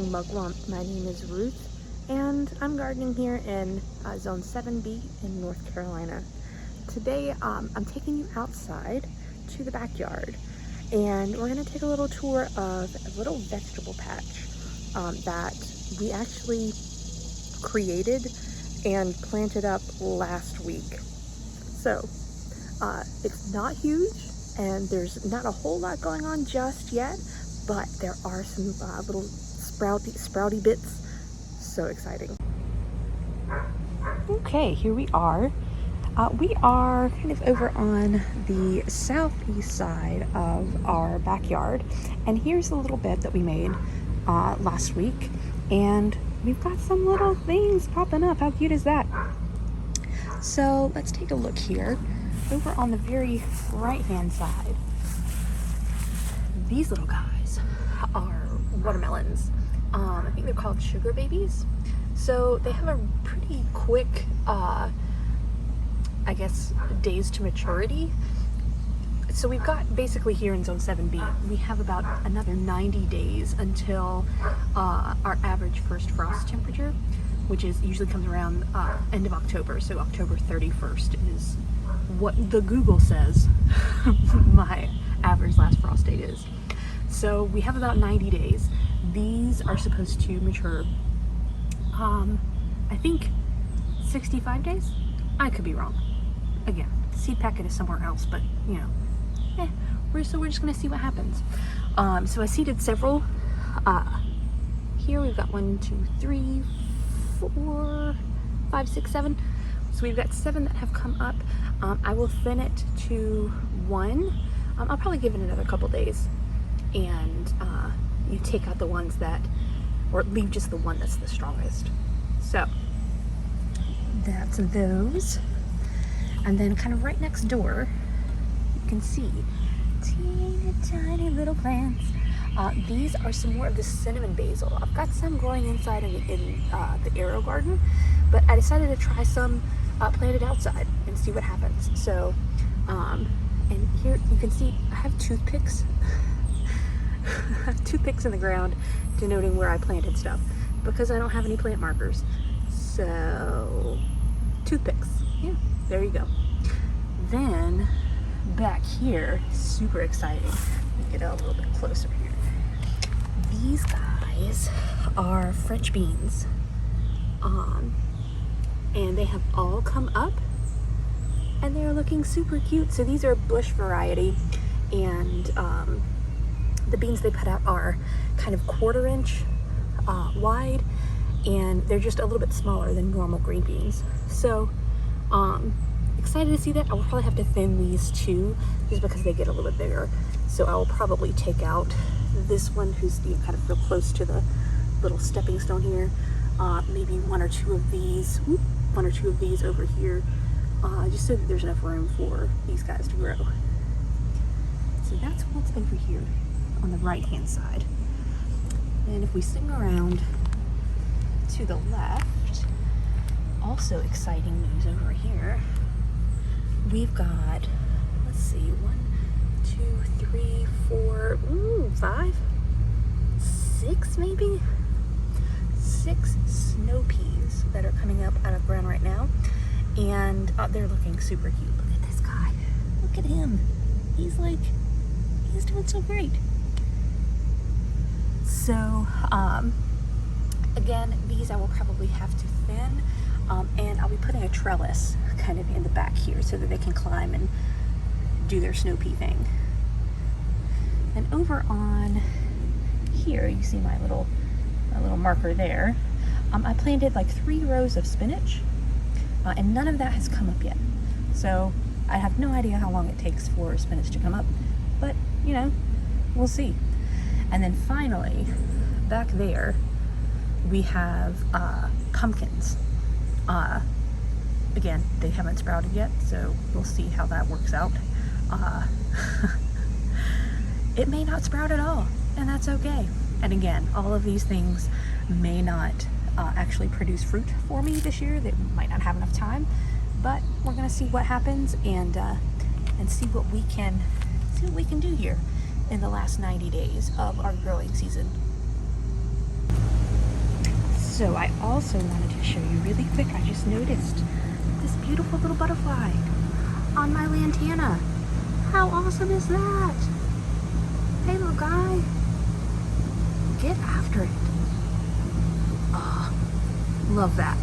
morning mugwump. My name is Ruth and I'm gardening here in Zone 7B in North Carolina. Today I'm taking you outside to the backyard and we're going to take a little tour of a little vegetable patch that we actually created and planted up last week. So it's not huge and there's not a whole lot going on just yet, but there are some little sprouty bits. So exciting. Okay, here we are. We are kind of over on the southeast side of our backyard, and here's the little bed that we made last week, and we've got some little things popping up. How cute is that? So let's take a look here. Over on the very right hand side, these little guys are watermelons. I think they're called sugar babies. So they have a pretty quick, I guess, days to maturity. So we've got basically here in Zone 7B, we have about another 90 days until our average first frost temperature, which is usually comes around end of October. So October 31st is what the Google says my average last frost date is. So we have about 90 days. These are supposed to mature, I think 65 days? I could be wrong. Again, seed packet is somewhere else, but you know, we're just gonna see what happens. So I seeded several. Here we've got 1, 2, 3, 4, 5, 6, 7. So we've got 7 that have come up. I will thin it to 1. I'll probably give it another couple days, and you take out the ones that, or leave just the one that's the strongest. So that's those. And then kind of right next door, you can see teeny tiny little plants. These are some more of the cinnamon basil. I've got some growing inside in the Arrow garden, but I decided to try some planted outside and see what happens. So, and here you can see I have toothpicks. I have toothpicks in the ground denoting where I planted stuff because I don't have any plant markers. So, toothpicks. Yeah, there you go. Then back here, super exciting. Let me get a little bit closer here. These guys are French beans. And they have all come up and they're looking super cute. So these are bush variety, and the beans they put out are kind of 1/4 inch wide, and they're just a little bit smaller than normal green beans. So excited to see that. I will probably have to thin these too, just because they get a little bit bigger. So I will probably take out this one who's kind of real close to the little stepping stone here. Maybe 1 or 2 of these, 1 or 2 of these over here, just so that there's enough room for these guys to grow. So that's what's over here on the right hand side. And if we swing around to the left, also exciting news over here. We've got, let's see, 1, 2, 3, 4, 5, 6 maybe? 6 snow peas that are coming up out of ground right now, and they're looking super cute. Look at this guy. Look at him. He's doing so great. So again, these I will probably have to thin, and I'll be putting a trellis kind of in the back here so that they can climb and do their snow pea thing. And over on here, you see my little marker there. I planted like 3 rows of spinach, and none of that has come up yet. So I have no idea how long it takes for spinach to come up, but you know, we'll see. And then finally, back there, we have pumpkins. Again, they haven't sprouted yet, so we'll see how that works out. It may not sprout at all, and that's okay. And again, all of these things may not actually produce fruit for me this year. They might not have enough time, but we're gonna see what happens and see what we can do here in the last 90 days of our growing season. So I also wanted to show you really quick, I just noticed this beautiful little butterfly on my lantana. How awesome is that? Hey little guy, get after it. Ah, love that.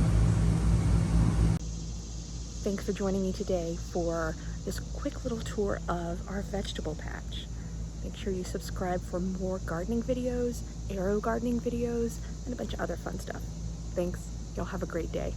Thanks for joining me today for this quick little tour of our vegetable patch. Make sure you subscribe for more gardening videos, arrow gardening videos, and a bunch of other fun stuff. Thanks. Y'all have a great day.